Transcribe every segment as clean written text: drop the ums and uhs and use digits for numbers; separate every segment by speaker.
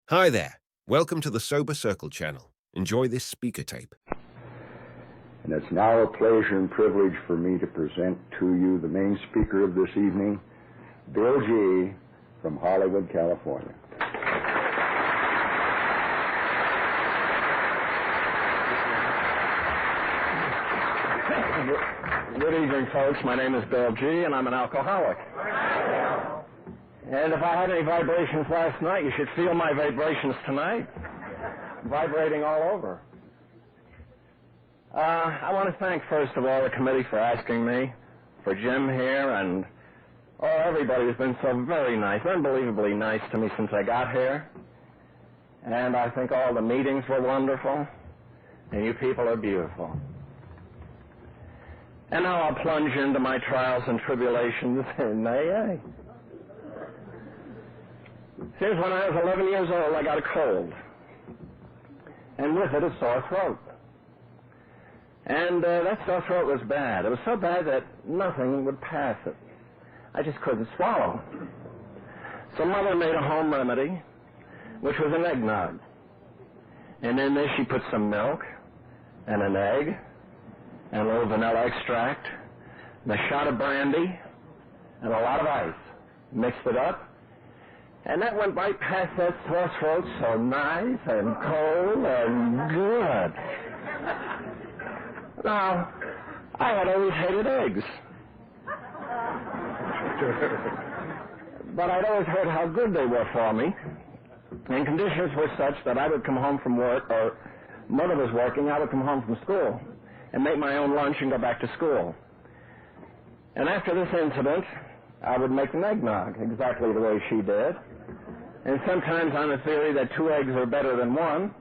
Speaker 1: Hi there. Welcome to the Sober Circle channel. Enjoy this speaker tape.
Speaker 2: And it's now a pleasure and privilege for me to present to you the main speaker of this evening, Bill G. from Hollywood, California.
Speaker 3: Good evening, folks. My name is Bill G., and I'm an alcoholic. And if I had any vibrations last night, you should feel my vibrations tonight. Vibrating all over. I want to thank, first of all, the committee for asking me, for Jim here, and everybody who's been so very nice, unbelievably nice to me since I got here. And I think all the meetings were wonderful, and you people are beautiful. And now I'll plunge into my trials and tribulations in AA. Since when I was 11 years old, I got a cold. And with it, a sore throat. And that sore throat was bad. It was so bad that nothing would pass it. I just couldn't swallow. So Mother made a home remedy, which was an eggnog. And in this, she put some milk and an egg and a little vanilla extract, and a shot of brandy, and a lot of ice. Mixed it up. And that went right past that sore throat, so nice and cold and good. Now, I had always hated eggs. But I'd always heard how good they were for me. And conditions were such that I would come home from work, or Mother was working, I would come home from school and make my own lunch and go back to school. And after this incident, I would make an eggnog exactly the way she did. And sometimes on the theory that 2 eggs are better than 1,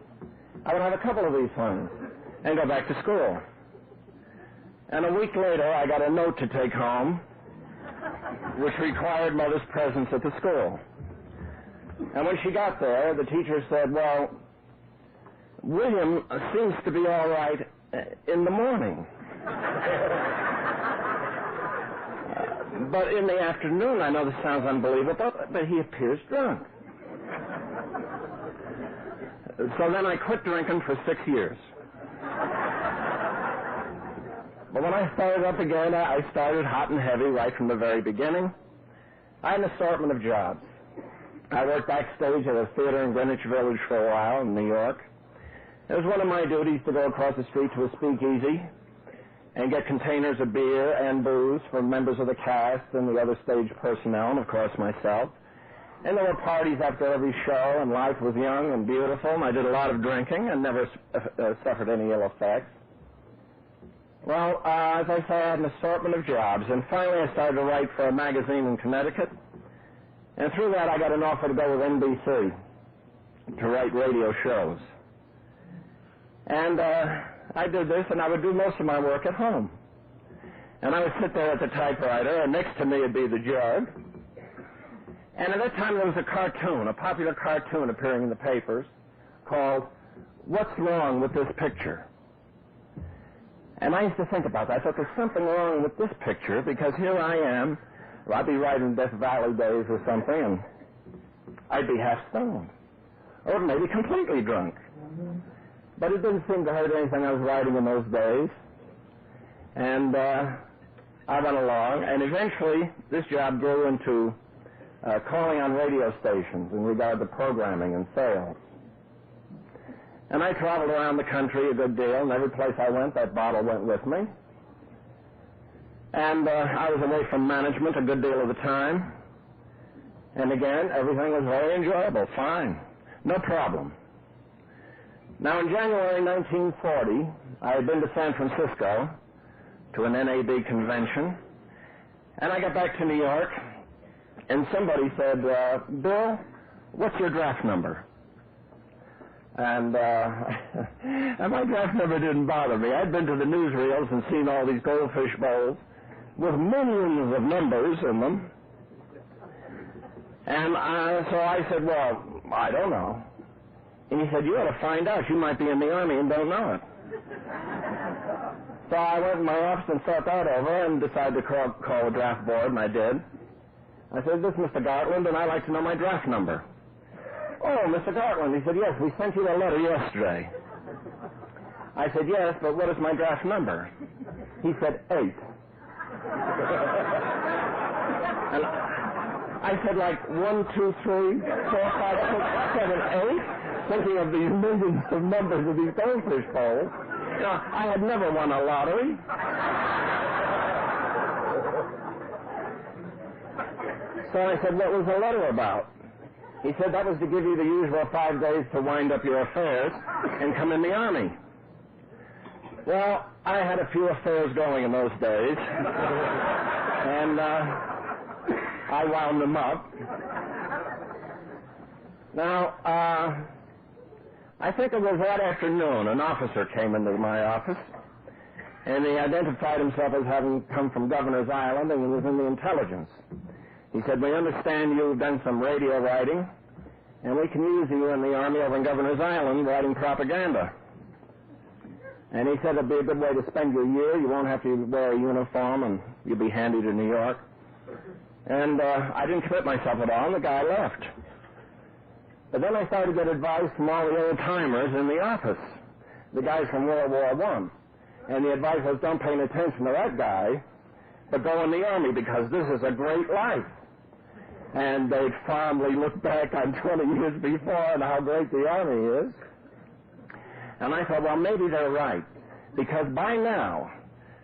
Speaker 3: I would have a couple of these ones and go back to school. And a week later, I got a note to take home, which required Mother's presence at the school. And when she got there, the teacher said, well, William seems to be all right in the morning. But in the afternoon, I know this sounds unbelievable, but he appears drunk. So then I quit drinking for 6 years. But when I started up again, I started hot and heavy right from the very beginning. I had an assortment of jobs. I worked backstage at a theater in Greenwich Village for a while in New York. It was one of my duties to go across the street to a speakeasy and get containers of beer and booze from members of the cast and the other stage personnel, and of course myself. And there were parties after every show, and life was young and beautiful, and I did a lot of drinking and never suffered any ill effects. Well, as I say, I had an assortment of jobs, and finally I started to write for a magazine in Connecticut, and through that I got an offer to go with NBC to write radio shows. And I did this, and I would do most of my work at home. And I would sit there at the typewriter, and next to me would be the jug. And at that time there was a cartoon, a popular cartoon appearing in the papers called What's Wrong with This Picture? And I used to think about that. I thought there's something wrong with this picture, because here I am, or I'd be writing Death Valley Days or something, and I'd be half stoned, or maybe completely drunk. But it didn't seem to hurt anything I was writing in those days. And I went along, and eventually this job grew into calling on radio stations in regard to programming and sales. And I traveled around the country a good deal, and every place I went, that bottle went with me. And I was away from management a good deal of the time. And again, everything was very enjoyable, fine, no problem. Now, in January 1940, I had been to San Francisco to an NAB convention, and I got back to New York, and somebody said, Bill, what's your draft number? And my draft number didn't bother me. I'd been to the newsreels and seen all these goldfish bowls with millions of numbers in them. And so I said, well, I don't know. And he said, you ought to find out. You might be in the Army and don't know it. So I went in my office and thought that over and decided to call the draft board, and I did. I said, this is Mr. Garrland, and I'd like to know my draft number. "Oh, Mr. Garrland," he said, "yes, we sent you a letter yesterday." I said, "Yes, but what is my draft number?" He said, 8. And I said, like, 1, 2, 3, 4, 5, 6, 7, 8, thinking of these millions of numbers of these goldfish bowls. You know, I had never won a lottery. So I said, "What was the letter about?" He said, "That was to give you the usual 5 days to wind up your affairs and come in the Army." Well, I had a few affairs going in those days, and I wound them up. Now, I think it was that afternoon, an officer came into my office, and he identified himself as having come from Governor's Island, and he was in the intelligence. He said, "We understand you've done some radio writing, and we can use you in the Army over in Governor's Island writing propaganda." And he said it'd be a good way to spend your year. You won't have to wear a uniform, and you'll be handy to New York. And I didn't commit myself at all, and the guy left. But then I started to get advice from all the old-timers in the office, the guys from World War I. And the advice was, don't pay any attention to that guy, but go in the Army because this is a great life. And they'd fondly look back on 20 years before and how great the Army is. And I thought, well, maybe they're right, because by now,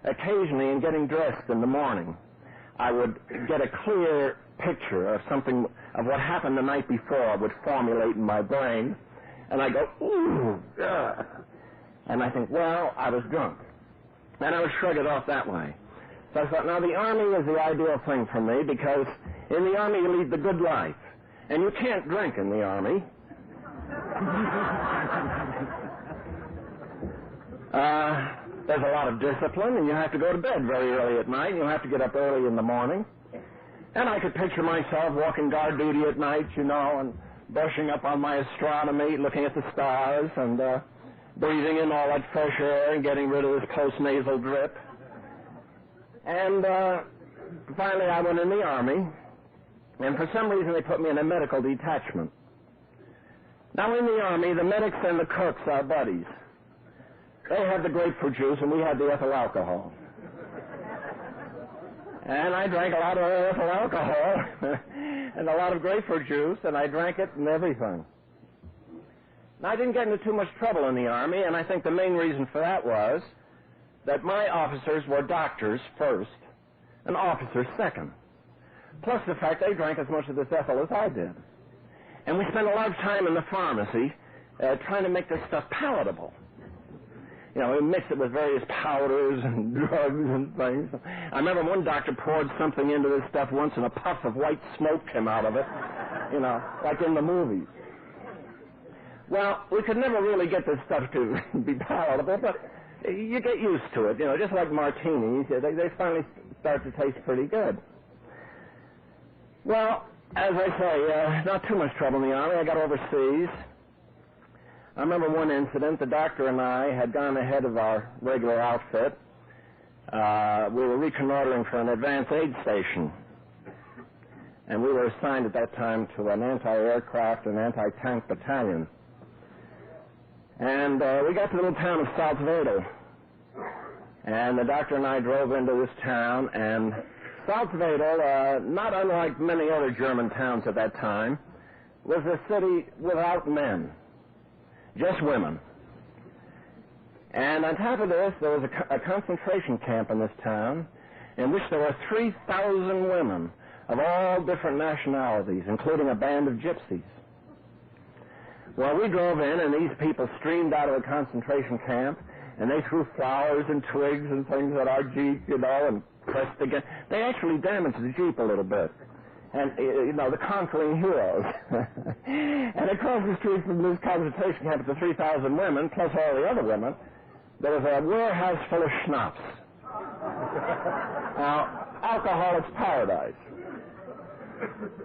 Speaker 3: occasionally in getting dressed in the morning, I would get a clear picture of something, of what happened the night before would formulate in my brain, and I go, ooh, ugh. And I think, well, I was drunk. And I would shrug it off that way. So I thought, now the Army is the ideal thing for me, because in the Army you lead the good life, and you can't drink in the Army. There's a lot of discipline, and you have to go to bed very early at night, and you have to get up early in the morning. And I could picture myself walking guard duty at night, you know, and brushing up on my astronomy, looking at the stars, and breathing in all that fresh air and getting rid of this post-nasal drip. And finally I went in the Army, and for some reason they put me in a medical detachment. Now in the Army, the medics and the cooks are buddies. They had the grapefruit juice, and we had the ethyl alcohol. And I drank a lot of ethyl alcohol and a lot of grapefruit juice, and I drank it and everything. Now, I didn't get into too much trouble in the Army, and I think the main reason for that was that my officers were doctors first and officers second, plus the fact they drank as much of this ethyl as I did. And we spent a lot of time in the pharmacy trying to make this stuff palatable. You know, we mixed it with various powders and drugs and things. I remember one doctor poured something into this stuff once, and a puff of white smoke came out of it, you know, like in the movies. Well, we could never really get this stuff to be palatable, but you get used to it, you know, just like martinis. They finally start to taste pretty good. Well, as I say, not too much trouble in the Army. I got overseas. I remember one incident. The doctor and I had gone ahead of our regular outfit. We were reconnoitering for an advance aid station. And we were assigned at that time to an anti-aircraft and anti-tank battalion. And we got to the little town of Salzwedel. And the doctor and I drove into this town, and Salzwedel, not unlike many other German towns at that time, was a city without men. Just women. And on top of this, there was a concentration camp in this town in which there were 3,000 women of all different nationalities, including a band of gypsies. Well, we drove in, and these people streamed out of the concentration camp, and they threw flowers and twigs and things at our Jeep, you know, and pressed against. They actually damaged the Jeep a little bit. And, you know, the conquering heroes. And across the street from this concentration camp to 3,000 women, plus all the other women, there was a warehouse full of schnapps. Now, alcoholic's paradise.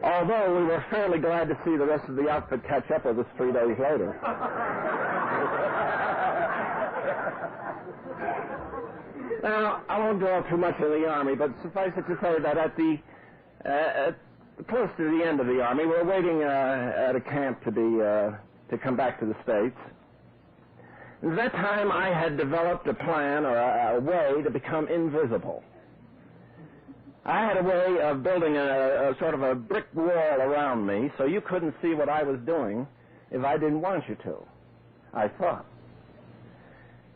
Speaker 3: Although we were fairly glad to see the rest of the outfit catch up with us 3 days later. Now, I won't dwell too much on the Army, but suffice it to say that at close to the end of the Army. We're waiting at a camp to come back to the States. At that time, I had developed a plan or a way to become invisible. I had a way of building a sort of a brick wall around me so you couldn't see what I was doing if I didn't want you to, I thought.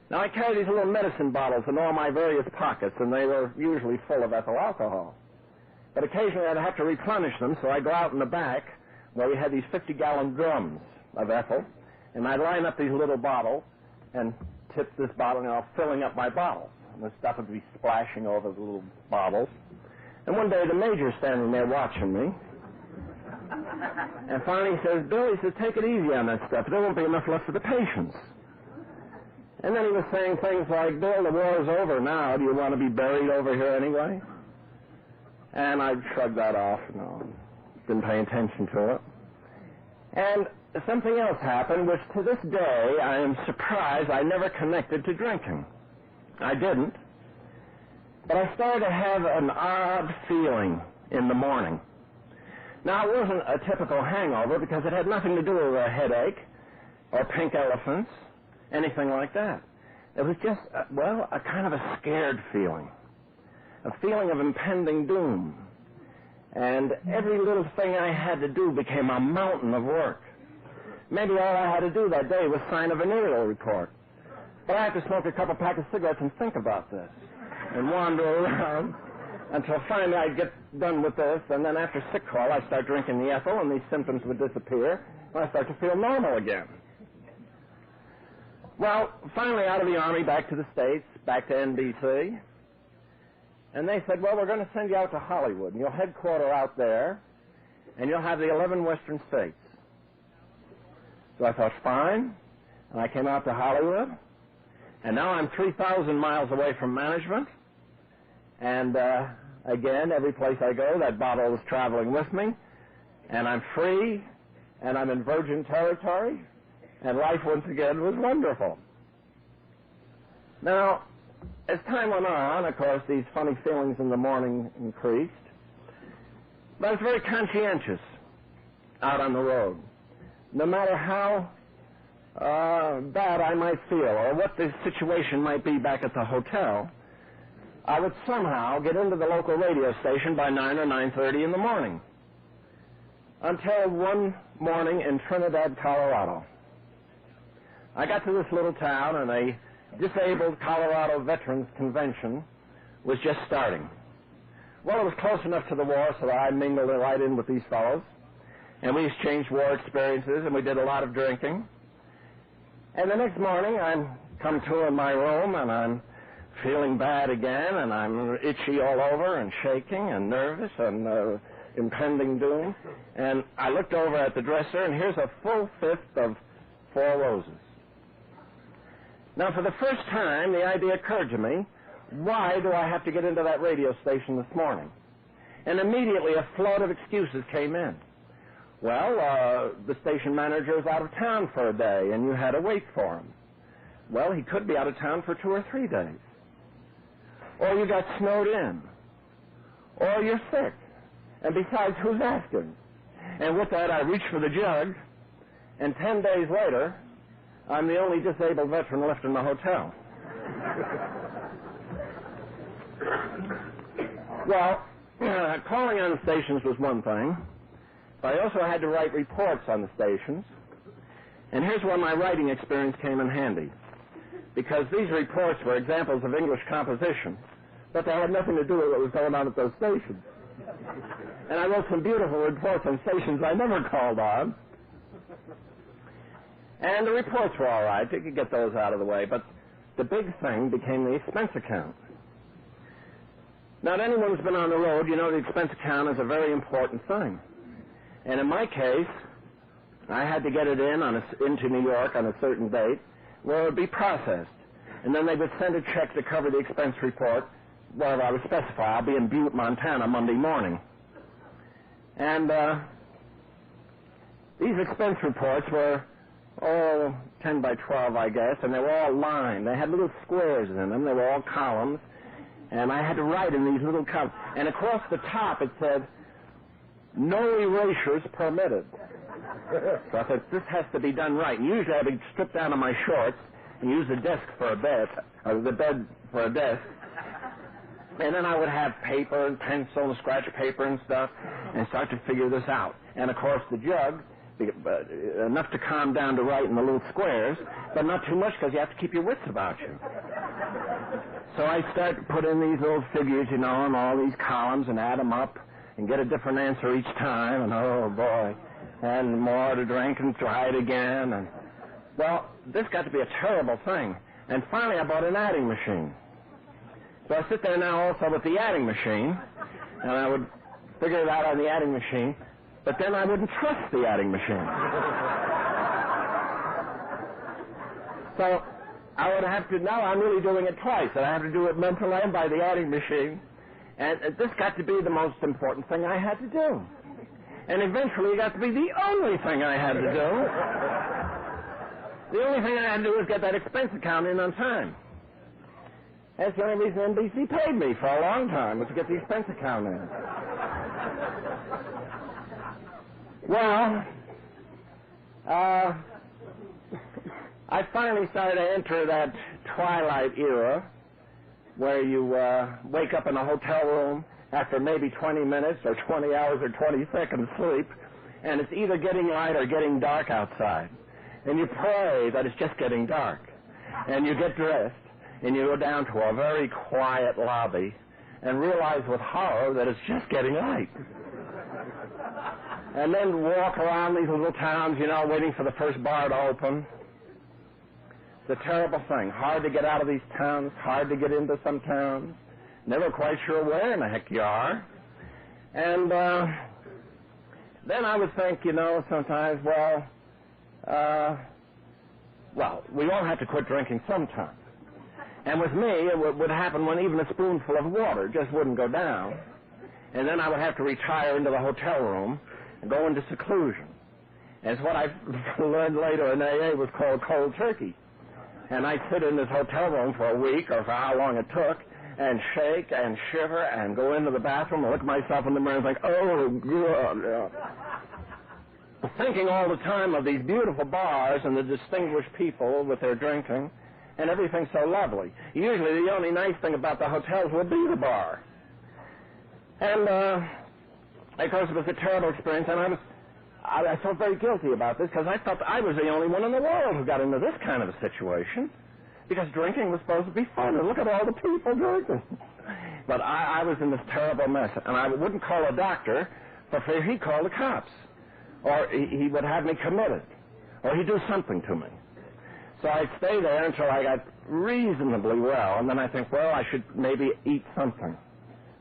Speaker 3: Now, I carried these little medicine bottles in all my various pockets, and they were usually full of ethyl alcohol. But occasionally I'd have to replenish them, so I'd go out in the back where we had these 50-gallon drums of ethyl, and I'd line up these little bottles and tip this bottle, filling up my bottle. And the stuff would be splashing over the little bottles. And one day the major's standing there watching me. And finally he says, "Bill," he says, "take it easy on that stuff. There won't be enough left for the patients." And then he was saying things like, "Bill, the war's over now. Do you want to be buried over here anyway?" And I shrugged that off, didn't pay attention to it. And something else happened, which to this day I am surprised I never connected to drinking. I didn't. But I started to have an odd feeling in the morning. Now, it wasn't a typical hangover because it had nothing to do with a headache or pink elephants, anything like that. It was just, a kind of a scared feeling, a feeling of impending doom. And every little thing I had to do became a mountain of work. Maybe all I had to do that day was sign a venereal report. But I had to smoke a couple packs of cigarettes and think about this and wander around until finally I'd get done with this, and then after sick call I'd start drinking the ethyl and these symptoms would disappear and I'd start to feel normal again. Well, finally out of the Army, back to the States, back to NBC, and they said, "Well, we're going to send you out to Hollywood, and you'll headquarter out there, and you'll have the 11 western states." So I thought, fine, and I came out to Hollywood, and now I'm 3,000 miles away from management, and again, every place I go, that bottle is traveling with me, and I'm free, and I'm in virgin territory, and life once again was wonderful. Now, as time went on, of course, these funny feelings in the morning increased, but I was very conscientious out on the road. No matter how bad I might feel or what the situation might be back at the hotel, I would somehow get into the local radio station by 9 or 9:30 in the morning. Until one morning in Trinidad, Colorado. I got to this little town and a Disabled Colorado Veterans Convention was just starting. Well, it was close enough to the war so that I mingled right in with these fellows, and we exchanged war experiences, and we did a lot of drinking. And the next morning, I'm come to in my room, and I'm feeling bad again, and I'm itchy all over and shaking and nervous and impending doom. And I looked over at the dresser, and here's a full fifth of 4 roses. Now, for the first time, the idea occurred to me, why do I have to get into that radio station this morning? And immediately a flood of excuses came in. Well, the station manager is out of town for a day, and you had to wait for him. Well, he could be out of town for 2 or 3 days. Or you got snowed in. Or you're sick. And besides, who's asking? And with that, I reached for the jug, and 10 days later, I'm the only disabled veteran left in the hotel. Well, calling on the stations was one thing, but I also had to write reports on the stations, and here's where my writing experience came in handy, because these reports were examples of English composition, but they had nothing to do with what was going on at those stations. And I wrote some beautiful reports on stations I never called on. And the reports were all right. You could get those out of the way. But the big thing became the expense account. Now, if anyone who's been on the road, you know the expense account is a very important thing. And in my case, I had to get it into New York on a certain date where it would be processed. And then they would send a check to cover the expense report wherever I would specify. I'll be in Butte, Montana, Monday morning. And these expense reports were 10 by 12, I guess, and they were all lined. They had little squares in them. They were all columns, and I had to write in these little columns. And across the top it said, no erasures permitted. So I thought, this has to be done right. And usually I would strip down to my shorts and use the desk for a bed, or the bed for a desk. And then I would have paper and pencil and scratch paper and stuff and start to figure this out. And, of course, the jug, enough to calm down to write in the little squares, but not too much because you have to keep your wits about you. So I start to put in these little figures, you know, and all these columns and add them up and get a different answer each time, and oh, boy, and more to drink and try it again. And well, this got to be a terrible thing. And finally I bought an adding machine. So I sit there now also with the adding machine, and I would figure it out on the adding machine, but then I wouldn't trust the adding machine. So I would have to, now I'm really doing it twice, and I have to do it mentally and by the adding machine, and this got to be the most important thing I had to do. And eventually it got to be the only thing I had to do. The only thing I had to do was get that expense account in on time. That's the only reason NBC paid me for a long time, was to get the expense account in. Well, I finally started to enter that twilight era where you wake up in a hotel room after maybe 20 minutes or 20 hours or 20 seconds sleep, and it's either getting light or getting dark outside. And you pray that it's just getting dark. And you get dressed, and you go down to a very quiet lobby and realize with horror that it's just getting light. And then walk around these little towns, you know, waiting for the first bar to open. It's a terrible thing. Hard to get out of these towns, hard to get into some towns. Never quite sure where in the heck you are. And then I would think, you know, sometimes, well, we all have to quit drinking sometime. And with me, it would happen when even a spoonful of water just wouldn't go down. And then I would have to retire into the hotel room and go into seclusion. And it's what I learned later in AA was called cold turkey. And I'd sit in this hotel room for a week or for how long it took and shake and shiver and go into the bathroom and look myself in the mirror and think, oh, God. Thinking all the time of these beautiful bars and the distinguished people with their drinking and everything so lovely. Usually the only nice thing about the hotels would be the bar. And, of course, it was a terrible experience, and I felt very guilty about this because I thought I was the only one in the world who got into this kind of a situation because drinking was supposed to be fun, and look at all the people drinking. But I was in this terrible mess, and I wouldn't call a doctor for fear he'd call the cops, or he would have me committed, or he'd do something to me. So I'd stay there until I got reasonably well, and then I think, well, I should maybe eat something.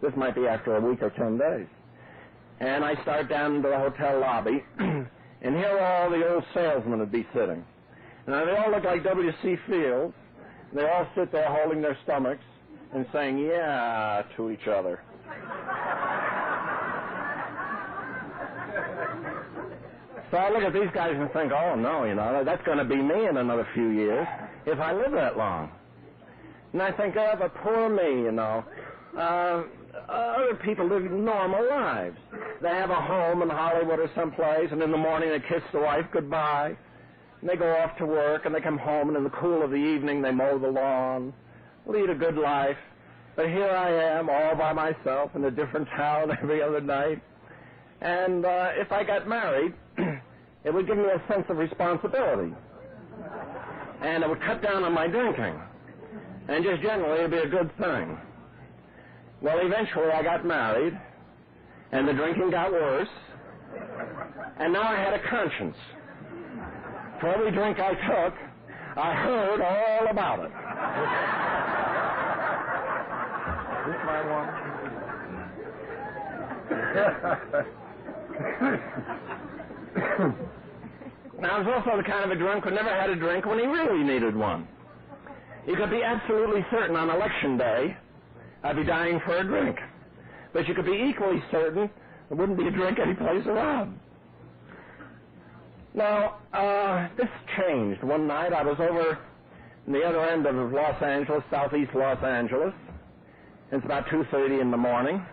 Speaker 3: This might be after a week or 10 days. And I start down into the hotel lobby, and here all the old salesmen would be sitting. And they all look like W.C. Fields. They all sit there holding their stomachs and saying, yeah, to each other. So I look at these guys and think, oh, no, you know, that's going to be me in another few years if I live that long. And I think, oh, but poor me, you know. Other people live normal lives. They have a home in Hollywood or someplace, and in the morning they kiss the wife goodbye, and they go off to work, and they come home, and in the cool of the evening they mow the lawn, lead a good life. But here I am, all by myself in a different town every other night. And if I got married, it would give me a sense of responsibility. And it would cut down on my drinking. And just generally, it would be a good thing. Well, eventually I got married, and the drinking got worse, and now I had a conscience. For every drink I took, I heard all about it.
Speaker 2: Is this my one?
Speaker 3: Now, I was also the kind of a drunk who never had a drink when he really needed one. You could be absolutely certain on election day I'd be dying for a drink. But you could be equally certain there wouldn't be a drink anyplace around. Now, this changed. One night I was over in the other end of Los Angeles, southeast Los Angeles. It's about 2:30 in the morning.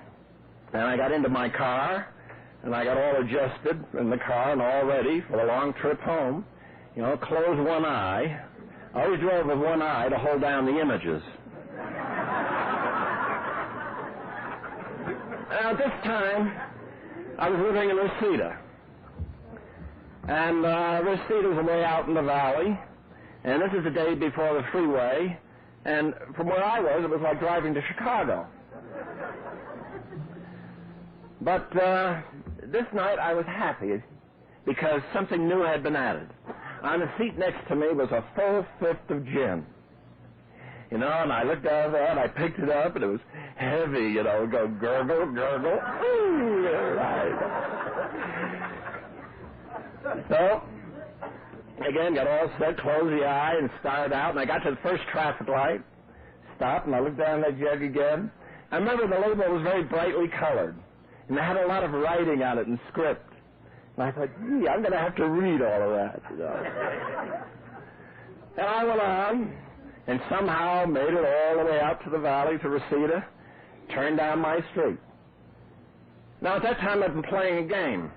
Speaker 3: And I got into my car, and I got all adjusted in the car and all ready for the long trip home. You know, close one eye. I always drove with one eye to hold down the images. Now, at this time, I was living in Reseda. And Reseda is way out in the valley. And this is the day before the freeway. And from where I was, it was like driving to Chicago. But this night I was happy because something new had been added. On the seat next to me was a full fifth of gin. You know, and I looked down there and I picked it up and it was heavy, you know, go gurgle, gurgle. Ooh, right. So, again, got all set, closed the eye and started out, and I got to the first traffic light, stopped, and I looked down that jug again. I remember the label was very brightly colored, and it had a lot of writing on it in script. And I thought, gee, I'm going to have to read all of that, you know. And I went on, and somehow made it all the way out to the valley, to Reseda, turned down my street. Now, at that time, I'd been playing a game.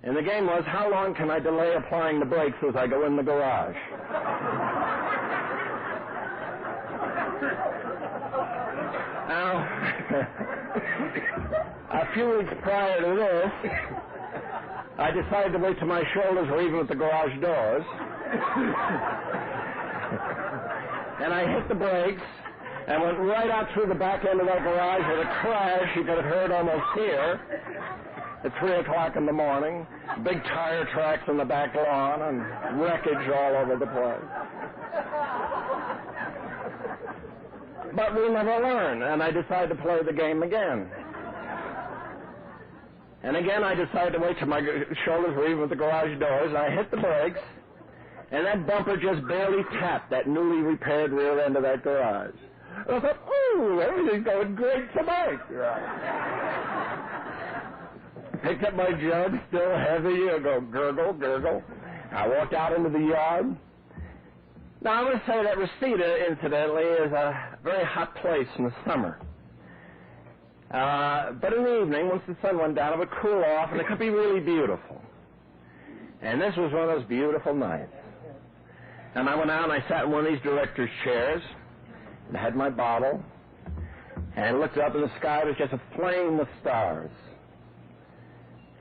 Speaker 3: And the game was, how long can I delay applying the brakes as I go in the garage? Now, a few weeks prior to this, I decided to wait till my shoulders were even with the garage doors. And I hit the brakes and went right out through the back end of that garage with a crash you could have heard almost here. At 3 o'clock in the morning, big tire tracks in the back lawn and wreckage all over the place. But we never learn, and I decided to play the game again. And again, I decided to wait till my shoulders were even with the garage doors, and I hit the brakes, and that bumper just barely tapped that newly repaired rear end of that garage. And I thought, ooh, everything's going great tonight. Picked up my jug, still heavy, I go gurgle, gurgle. I walked out into the yard. Now, I would say that Reseda, incidentally, is a very hot place in the summer. But in the evening, once the sun went down, it would cool off, and it could be really beautiful. And this was one of those beautiful nights. And I went out and I sat in one of these director's chairs, and had my bottle, and looked up, and the sky was just aflame with stars.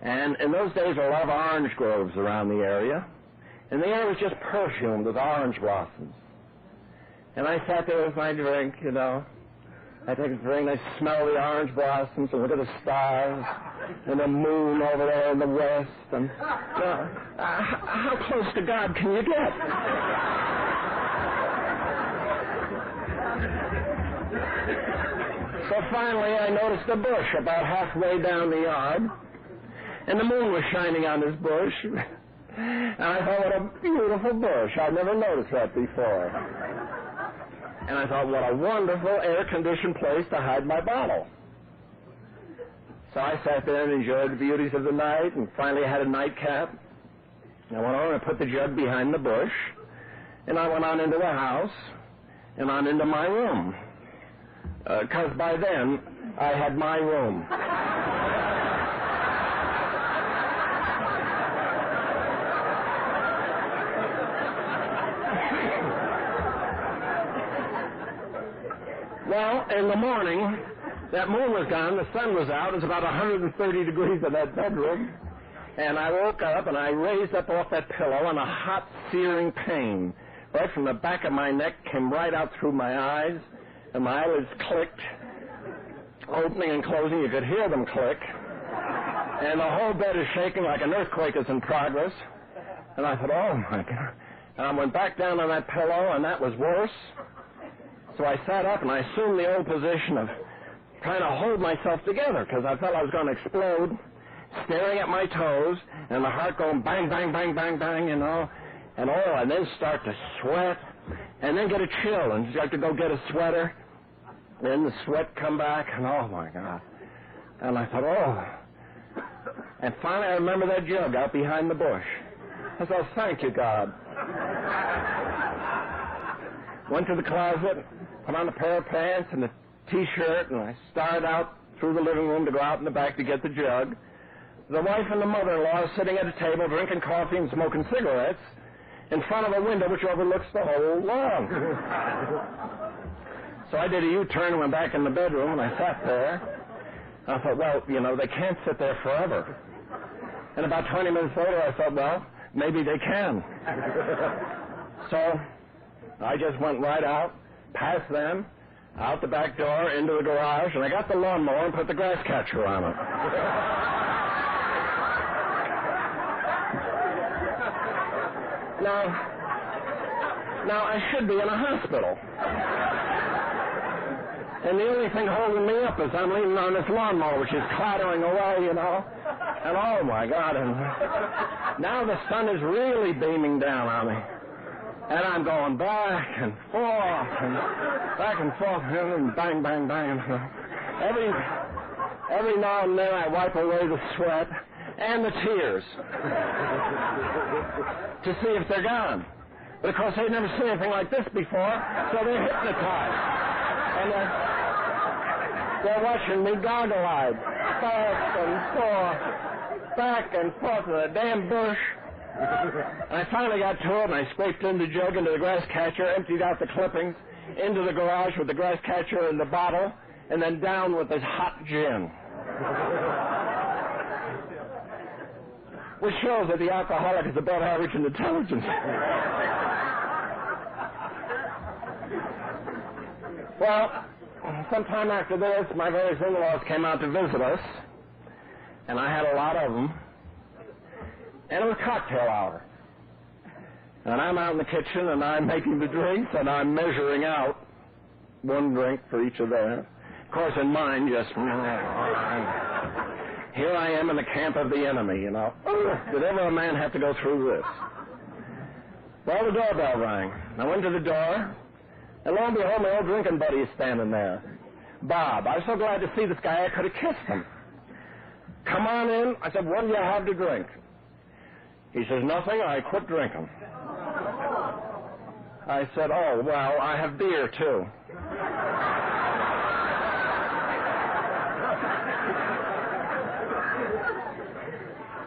Speaker 3: And in those days, there were a lot of orange groves around the area, and the air was just perfumed with orange blossoms. And I sat there with my drink, you know. I take a drink, I smell the orange blossoms, and look at the stars, and the moon over there in the west, and how close to God can you get? So finally, I noticed a bush about halfway down the yard, and the moon was shining on this bush. And I thought, what a beautiful bush. I'd never noticed that before. And I thought, what a wonderful air-conditioned place to hide my bottle. So I sat there and enjoyed the beauties of the night, and finally had a nightcap. I went on and put the jug behind the bush, and I went on into the house, and on into my room. Because by then, I had my room. Well, in the morning, that moon was gone, the sun was out, it was about 130 degrees in that bedroom, and I woke up and I raised up off that pillow, and a hot, searing pain right from the back of my neck came right out through my eyes, and my eyelids clicked, opening and closing, you could hear them click, and the whole bed is shaking like an earthquake is in progress, and I thought, oh my God. And I went back down on that pillow, and that was worse. So I sat up and I assumed the old position of trying to hold myself together because I felt I was going to explode, staring at my toes, and the heart going bang, bang, bang, bang, bang, you know, and then start to sweat, and then get a chill, and you have to go get a sweater, then the sweat come back, and oh my God. And I thought, oh. And finally I remember that jug out behind the bush. I thought, thank you, God. Went to the closet, put on a pair of pants and a T-shirt, and I started out through the living room to go out in the back to get the jug. the wife and the mother-in-law sitting at a table drinking coffee and smoking cigarettes in front of a window which overlooks the whole lawn. So I did a U-turn and went back in the bedroom, and I sat there. I thought, well, you know, they can't sit there forever. And about 20 minutes later, I thought, well, maybe they can. So I just went right out, past them, out the back door, into the garage, and I got the lawnmower and put the grass catcher on it. Now I should be in a hospital. And the only thing holding me up is I'm leaning on this lawnmower, which is clattering away, you know. And oh, my God. And now the sun is really beaming down on me. And I'm going back and forth, and bang, bang, bang. Every now and then I wipe away the sweat and the tears to see if they're gone. But, of course, they've never seen anything like this before, so they're hypnotized. And they're watching me goggle-eyed, back and forth with a damn bush. And I finally got to it, and I scraped in the jug into the grass catcher, emptied out the clippings, into the garage with the grass catcher in the bottle, and then down with this hot gin. Which shows that the alcoholic is above average in intelligence. Well, sometime after this, my various in-laws came out to visit us, and I had a lot of them. And it was cocktail hour. And I'm out in the kitchen, and I'm making the drinks, and I'm measuring out one drink for each of them. Of course, in mine, just... Here I am in the camp of the enemy, you know. Did ever a man have to go through this? Well, the doorbell rang. I went to the door, and lo and behold, my old drinking buddy is standing there. Bob. I was so glad to see this guy, I could have kissed him. Come on in. I said, what do you have to drink? He says, nothing, I quit drinking. I said, oh, well, I have beer, too.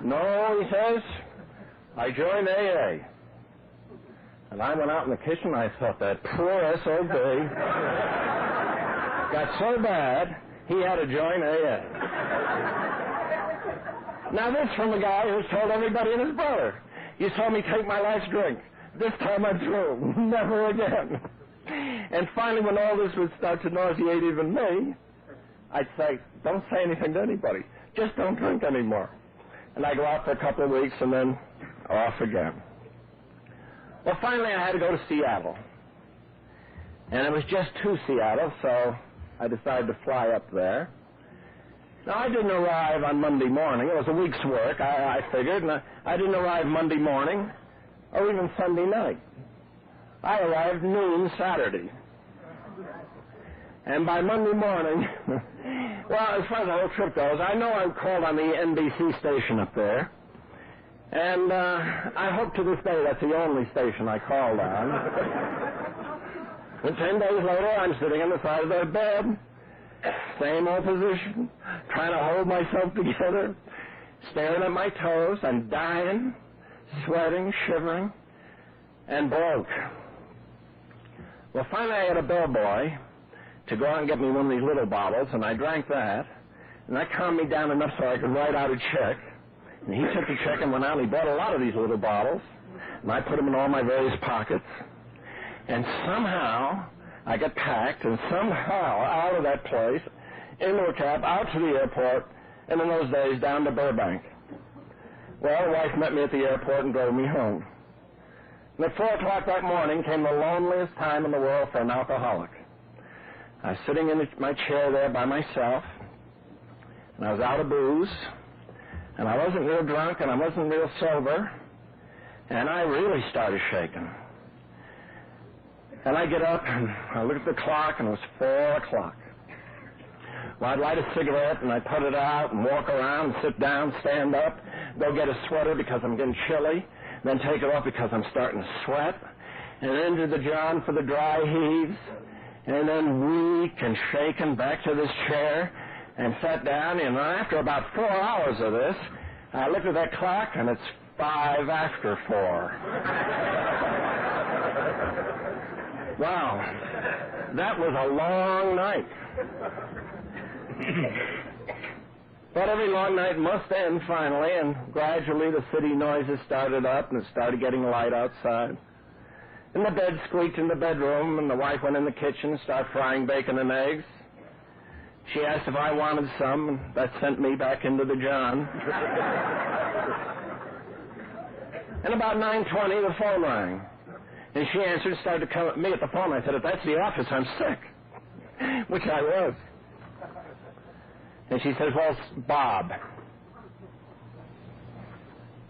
Speaker 3: No, he says, I joined AA. And I went out in the kitchen, I thought that poor SOB got so bad, he had to join AA. Now, this from a guy who's told everybody and his brother, you saw me take my last drink. This time I'm through. Never again. And finally, when all this would start to nauseate even me, I'd say, don't say anything to anybody. Just don't drink anymore. And I'd go out for a couple of weeks and then off again. Well, finally, I had to go to Seattle. And it was just to Seattle, so I decided to fly up there. Now, I didn't arrive on Monday morning. It was a week's work, I figured, and I didn't arrive Monday morning or even Sunday night. I arrived noon Saturday. And by Monday morning, well, as far as the whole trip goes, I know I'm called on the NBC station up there. And I hope to this day that's the only station I called on. And 10 days later, I'm sitting on the side of their bed, same old position, trying to hold myself together, staring at my toes. I'm dying, sweating, shivering, and broke. Well, finally I had a bellboy to go out and get me one of these little bottles, and I drank that, and that calmed me down enough so I could write out a check. And he took the check and went out, and he bought a lot of these little bottles, and I put them in all my various pockets. And somehow I got packed, and somehow out of that place, into a cab, out to the airport, and in those days down to Burbank. Well, the wife met me at the airport and drove me home. And at 4 o'clock that morning came the loneliest time in the world for an alcoholic. I was sitting in my chair there by myself, and I was out of booze, and I wasn't real drunk, and I wasn't real sober, and I really started shaking. And I get up, and I look at the clock, and it was 4 o'clock. Well, I'd light a cigarette, and I'd put it out and walk around and sit down, stand up, go get a sweater because I'm getting chilly, then take it off because I'm starting to sweat, and into the John for the dry heaves, and then weak and shaken back to this chair and sat down. And after about 4 hours of this, I looked at that clock, and it's 5 after 4. Wow, that was a long night. But every long night must end finally, and gradually the city noises started up, and it started getting light outside. And the bed squeaked in the bedroom, and the wife went in the kitchen and started frying bacon and eggs. She asked if I wanted some, and that sent me back into the John. And about 9:20, the phone rang. And she answered and started to come at me at the phone. I said, if that's the office, I'm sick. Which I was. And she says, well, it's Bob.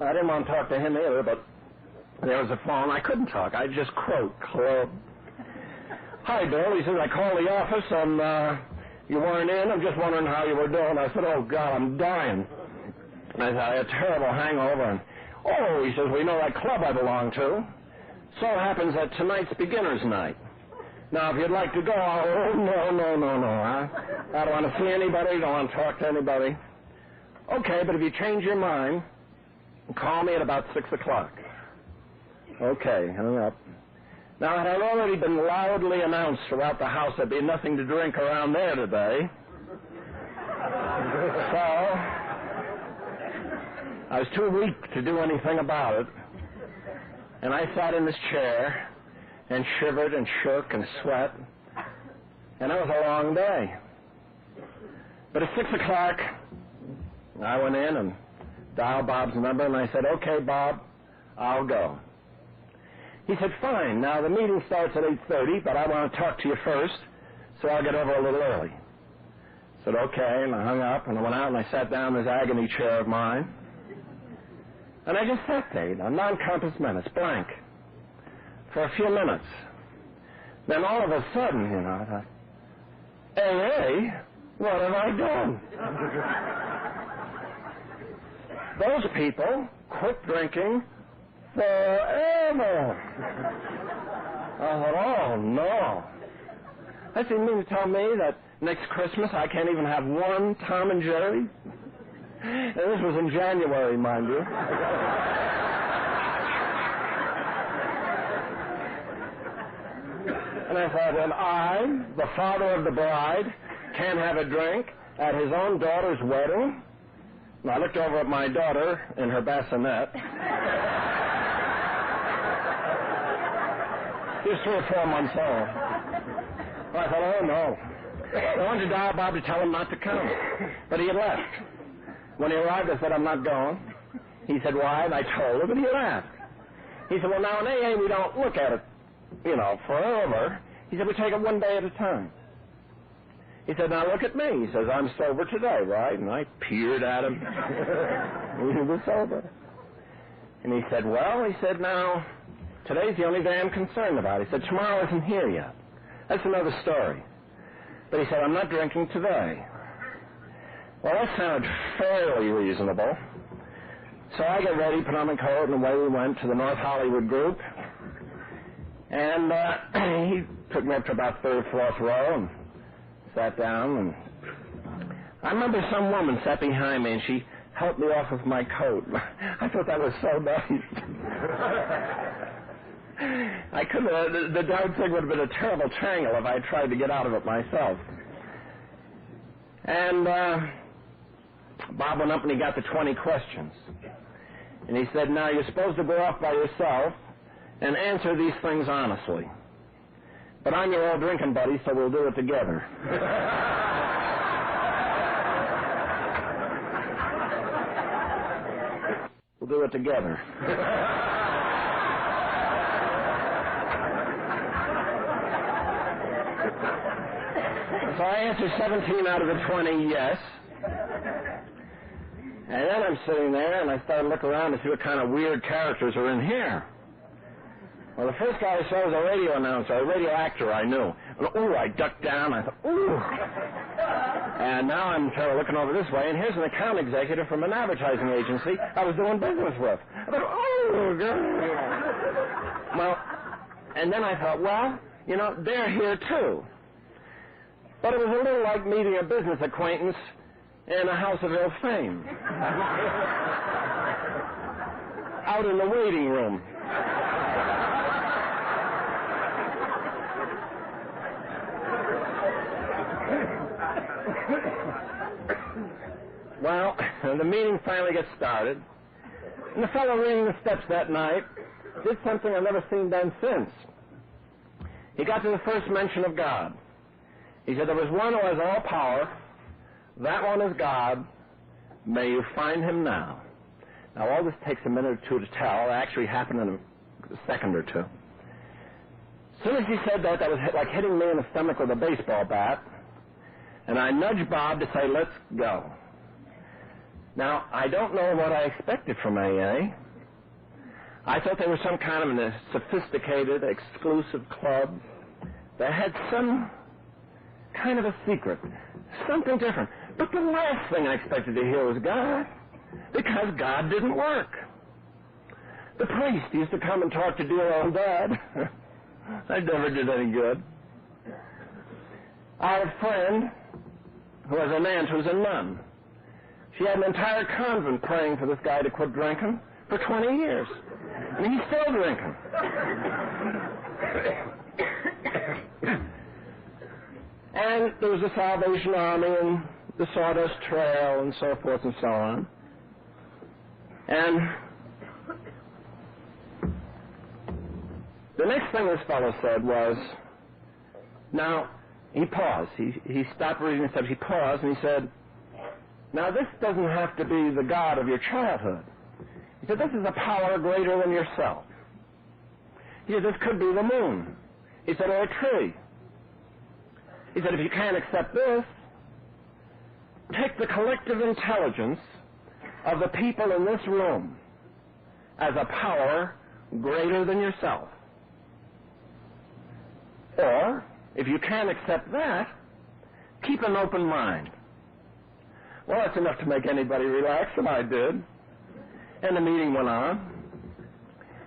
Speaker 3: I didn't want to talk to him either, but there was a phone. I couldn't talk. I just croaked. Hello. Hi, Bill. He says, I called the office, and you weren't in. I'm just wondering how you were doing. I said, oh, God, I'm dying. And I said, I had a terrible hangover. And, oh, he says, well, you know that club I belong to? So it happens that tonight's beginner's night. Now, if you'd like to go, oh, no. I don't want to see anybody, don't want to talk to anybody. Okay, but if you change your mind, call me at about 6 o'clock. Okay, hung up. Now, it had already been loudly announced throughout the house there'd be nothing to drink around there today. So, I was too weak to do anything about it. And I sat in this chair and shivered and shook and sweat. And it was a long day. But at 6 o'clock, I went in and dialed Bob's number, and I said, okay, Bob, I'll go. He said, fine. Now, the meeting starts at 8:30, but I want to talk to you first, so I'll get over a little early. I said, okay, and I hung up, and I went out, and I sat down in this agony chair of mine. And I just sat there, non-compass minutes, blank, for a few minutes. Then all of a sudden, I thought, hey, what have I done? Those people quit drinking forever. I thought, oh, no. That didn't mean to tell me that next Christmas I can't even have one Tom and Jerry? And this was in January, mind you. And I thought, and I, the father of the bride, can't have a drink at his own daughter's wedding? And I looked over at my daughter in her bassinet. She was 3 or 4 months old. I thought, oh, no. I wanted to dial Bob to tell him not to come. But he had left. When he arrived, I said, I'm not going. He said, why? And I told him, and he laughed. He said, well, now in AA, we don't look at it, forever. He said, we take it one day at a time. He said, now look at me. He says, I'm sober today, right? And I peered at him. He was sober. And he said, well, now, today's the only day I'm concerned about. He said, tomorrow isn't here yet. That's another story. But he said, I'm not drinking today. Well, that sounded fairly reasonable. So I got ready, put on my coat, and away we went to the North Hollywood group. And he took me up to about 3rd or 4th row and sat down. And I remember some woman sat behind me, and she helped me off with my coat. I thought that was so nice. I couldn't. The darn thing would have been a terrible tangle if I had tried to get out of it myself. And Bob went up and he got the 20 questions. And he said, now, you're supposed to go off by yourself and answer these things honestly. But I'm your old drinking buddy, so we'll do it together. We'll do it together. So I answered 17 out of the 20 yes. And then I'm sitting there, and I started to look around to see what kind of weird characters are in here. Well, the first guy I saw was a radio announcer, a radio actor I knew. And, ooh, I ducked down. I thought, ooh. And now I'm kind of looking over this way, and here's an account executive from an advertising agency I was doing business with. I thought, oh, God. Well, and then I thought, well, they're here too. But it was a little like meeting a business acquaintance in a house of ill fame. Out in the waiting room. Well, the meeting finally gets started, and the fellow reading the steps that night did something I've never seen done since. He got to the first mention of God. He said, there was one who has all power. That one is God. May you find him now. Now, all this takes a minute or two to tell. It actually happened in a second or two. As soon as he said that, that was like hitting me in the stomach with a baseball bat. And I nudged Bob to say, let's go. Now, I don't know what I expected from AA. I thought they were some kind of a sophisticated, exclusive club that had some kind of a secret, something different. But the last thing I expected to hear was God, because God didn't work. The priest used to come and talk to dear old Dad. That never did any good. I had a friend who has an aunt who's a nun. She had an entire convent praying for this guy to quit drinking for 20 years. And he's still drinking. And there was the Salvation Army and the Sawdust Trail and so forth and so on. And the next thing this fellow said was, now, he paused. He stopped reading the steps. He paused and he said, now this doesn't have to be the God of your childhood. He said, this is a power greater than yourself. He said, this could be the moon. He said, or a tree. He said, if you can't accept this, take the collective intelligence of the people in this room as a power greater than yourself. Or, if you can't accept that, keep an open mind. Well, that's enough to make anybody relax, and I did. And the meeting went on,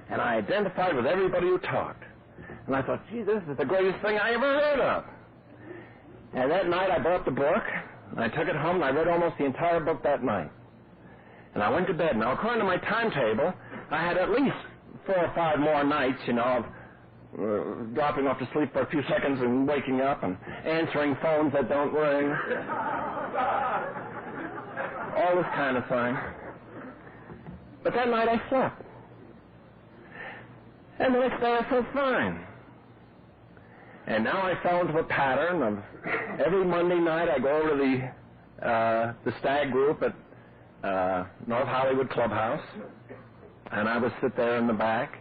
Speaker 3: and I identified with everybody who talked. And I thought, gee, this is the greatest thing I ever heard of. And that night I bought the book, and I took it home, and I read almost the entire book that night. And I went to bed. Now, according to my timetable, I had at least 4 or 5 more nights, of dropping off to sleep for a few seconds and waking up and answering phones that don't ring. All this kind of thing. But that night I slept. And the next day I felt fine. And now I fell into a pattern of every Monday night I go over to the stag group at North Hollywood Clubhouse, and I would sit there in the back.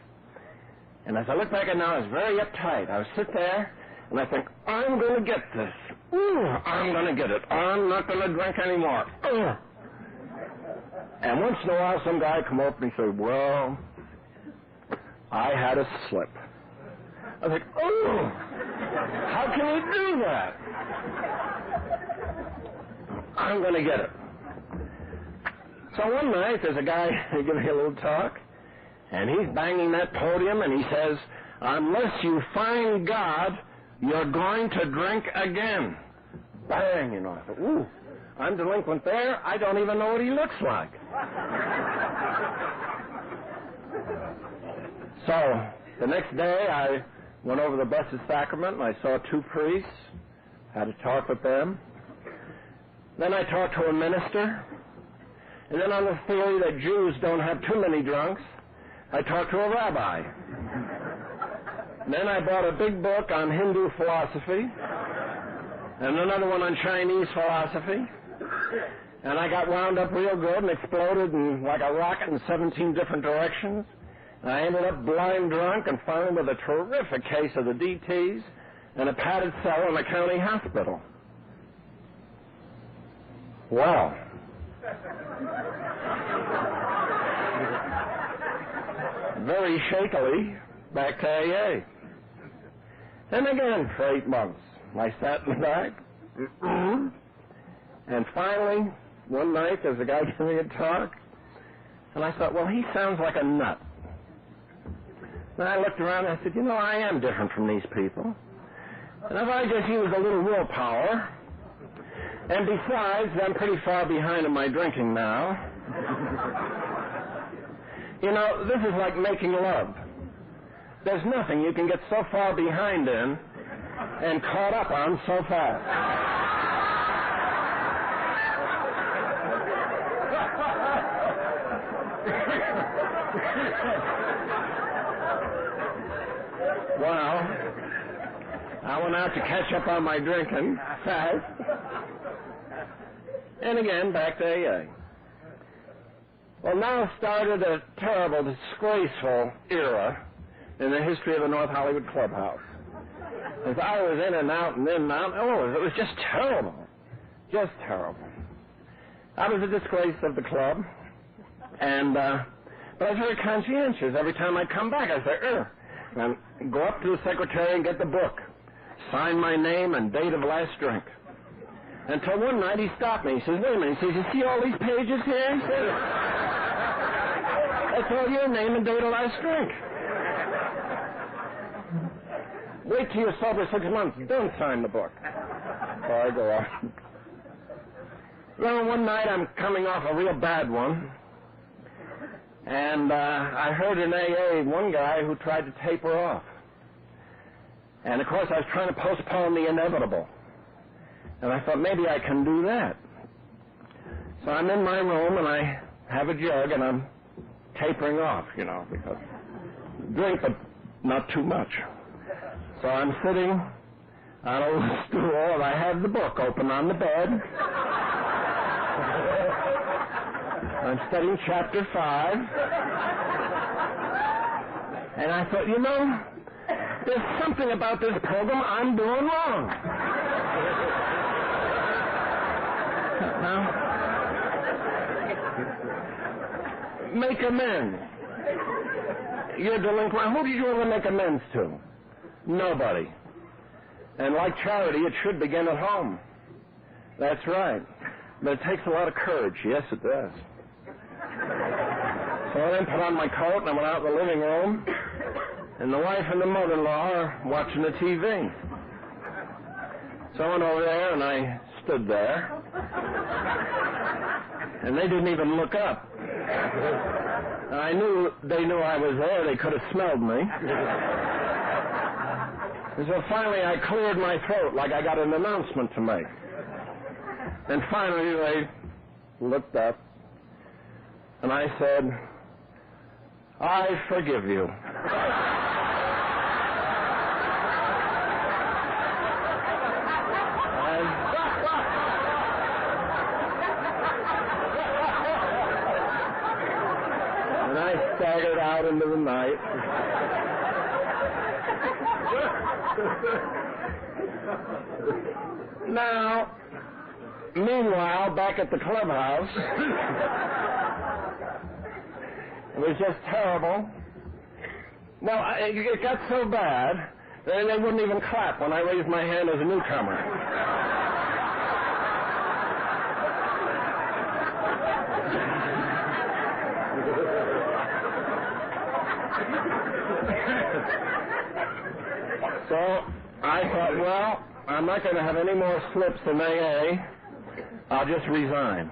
Speaker 3: And as I look back at it now, I was very uptight. I would sit there, and I think, I'm going to get this. Ooh, I'm going to get it. I'm not going to drink anymore. Ugh. And once in a while, some guy come up and he said, well, I had a slip. I was like, oh, how can you do that? I'm going to get it. So one night, there's a guy giving me a little talk, and he's banging that podium, and he says, unless you find God, you're going to drink again. Bang, I thought, ooh, I'm delinquent there. I don't even know what he looks like. So the next day, I went over the Blessed Sacrament, and I saw 2 priests, had a talk with them. Then I talked to a minister. And then on the theory that Jews don't have too many drunks, I talked to a rabbi. And then I bought a big book on Hindu philosophy and another one on Chinese philosophy. And I got wound up real good and exploded like a rocket in 17 different directions. And I ended up blind drunk and finally with a terrific case of the DTs and a padded cell in a county hospital. Wow. Very shakily, back to AA. And again, for 8 months, I sat in the back. And finally, one night, there's a guy giving a talk, and I thought, well, he sounds like a nut. And I looked around and I said, I am different from these people. And if I just use a little willpower And besides, I'm pretty far behind in my drinking now. You know, this is like making love. There's nothing you can get so far behind in and caught up on so fast. Well, I went out to catch up on my drinking fast. And again, back to AA. Well, now started a terrible, disgraceful era in the history of the North Hollywood Clubhouse. As I was in and out and in and out, oh, it was just terrible. Just terrible. I was a disgrace of the club, and but I was very conscientious. Every time I'd come back, I'd say, and go up to the secretary and get the book, sign my name and date of last drink. Until one night he stopped me. He says, wait a minute. He says, you see all these pages here? He says, that's all your name and date of last drink. Wait till you're sober 6 months. Don't sign the book. So I go on. Well, one night I'm coming off a real bad one. And I heard in AA one guy who tried to taper off. And, of course, I was trying to postpone the inevitable. And I thought, maybe I can do that. So I'm in my room, and I have a jug, and I'm tapering off, you know, because drink, but not too much. So I'm sitting on a stool, and I have the book open on the bed. I'm studying chapter 5. And I thought, you know, there's something about this program I'm doing wrong. Now, make amends. You're delinquent. Who did you ever make amends to? Nobody. And like charity, it should begin at home. That's right. But it takes a lot of courage. Yes, it does. So I then put on my coat and I went out in the living room, and the wife and the mother-in-law are watching the TV. So I went over there and I stood there, and they didn't even look up. I knew they knew I was there. They could have smelled me. And so finally I cleared my throat like I got an announcement to make. And finally they looked up, and I said, I forgive you. And I staggered out into the night. Now, meanwhile, back at the clubhouse, it was just terrible. Now, it got so bad that they wouldn't even clap when I raised my hand as a newcomer. So I thought, well, I'm not going to have any more slips in AA. I'll just resign.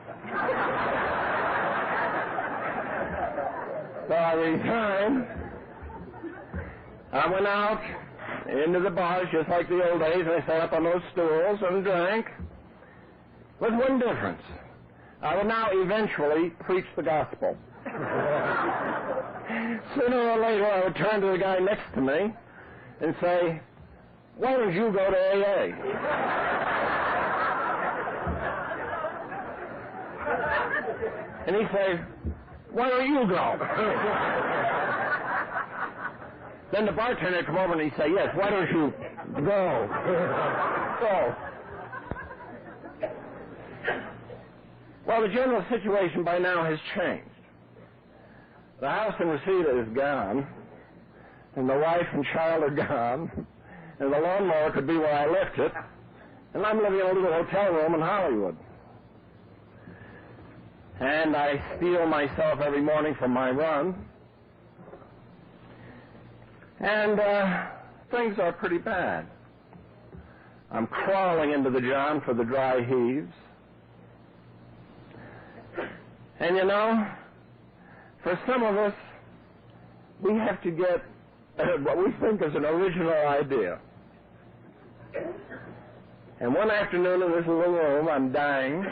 Speaker 3: So I resigned. I went out into the bars just like the old days, and I sat up on those stools and drank. With one difference. I would now eventually preach the gospel. Sooner or later, I would turn to the guy next to me and say, why don't you go to AA? And he'd say, why don't you go? Then the bartender would come over and he'd say, yes, why don't you go? Go. Well, the general situation by now has changed. The house in Reseda is gone, and the wife and child are gone, and the lawnmower could be where I left it, and I'm living in a little hotel room in Hollywood. And I steel myself every morning for my run, and things are pretty bad. I'm crawling into the John for the dry heaves. And you know, for some of us, we have to get what we think is an original idea. And one afternoon in this little room, I'm dying,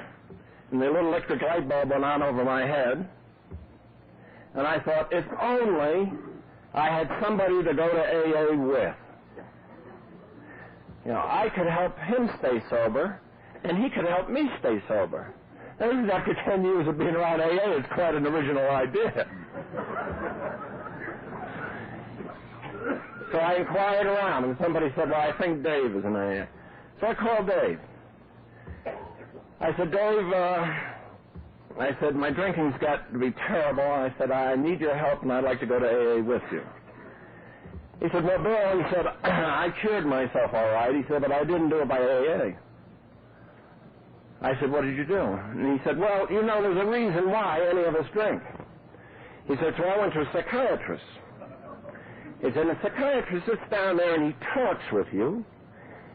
Speaker 3: and the little electric light bulb went on over my head. And I thought, if only I had somebody to go to AA with. You know, I could help him stay sober, and he could help me stay sober. Now, this is after 10 years of being around AA. It's quite an original idea. So I inquired around, and somebody said, well, I think Dave is in AA. So I called Dave. I said, Dave, I said, my drinking's got to be terrible. I said, I need your help, and I'd like to go to AA with you. He said, well, Bill, he said, I cured myself all right. He said, but I didn't do it by AA. I said, what did you do? And he said, well, you know, there's a reason why any of us drink. He said, so I went to a psychiatrist. He said, a psychiatrist sits down there and he talks with you,